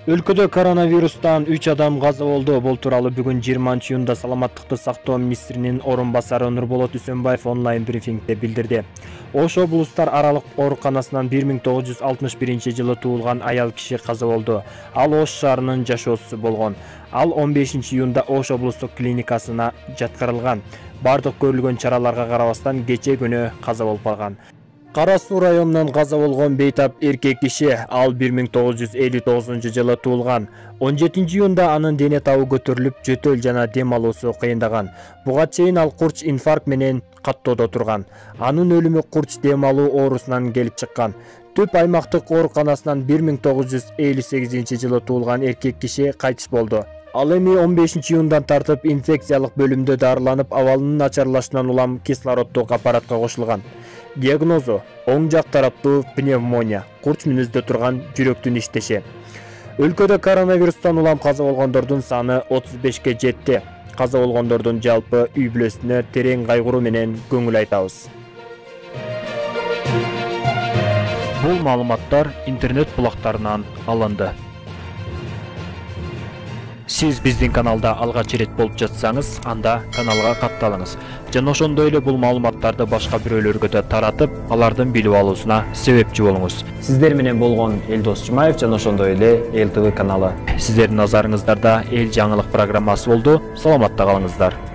Өлкөдө коронавирустан 3 адам каза болду. Бул тууралуу бүгүн 20-июнда саламаттыкты сактоо министринин орун басары Нурболот Үсөнбаев онлайн брифингде билдирди. Ош облустар аралык ооруканасынан 1961-жылы туулган аял киши каза болду. Ал Ош шаарынын жашоочусу болгон. Ал 15-июнда Ош облустук клиникасына жаткырылган. Бардык көрүлгөн чараларга карабастан кече күнү каза болуп калган. Кара Суу районунан каза болгон бейтап эркек киши, ал 1959-жылы туулган. 17-июнда анын дене табы көтөрүлүп, жөтөл жана дем алуусу кыйындаган. Буга чейин ал курч инфаркт менен каттоодо турган. Анын өлүмү курч дем алуу оорусунан келип чыккан. Түп аймактык ооруканасынан 1958-жылы туулган эркек киши кайтыш болду. Ал эми 15-июндан тартып инфекциялык бөлүмдө дарыланып, абалынын начарлашынан улам кислороддук аппаратка кошулган. Диагнозу оң жак тараптуу пневмония, курч мүнөздө турган жүрөктүн иштеши. Өлкөдө коронавирустан улам каза болгондордун саны 35ке жетти. Каза болгондордун жалпы үй бүлөсүнө терең кайгыруу менен көңүл айтабыз. Бул маалыматтар интернет булактарынан алынды. Сиз биздин каналда алгач ирет болуп жатсаңыз, анда каналга катталыңыз. Жана ошондой эле бул маалыматтарды башка бирөөлөргө да таратып, алардын билип алуусуна себепчи болуңуз. Сиздер менен болгон Элдос Жумаев жана ошондой эле Эл ТВ каналы. Сиздердин назарыңыздарда Эл жаңылык программасы болду. Саламатта калыңыздар.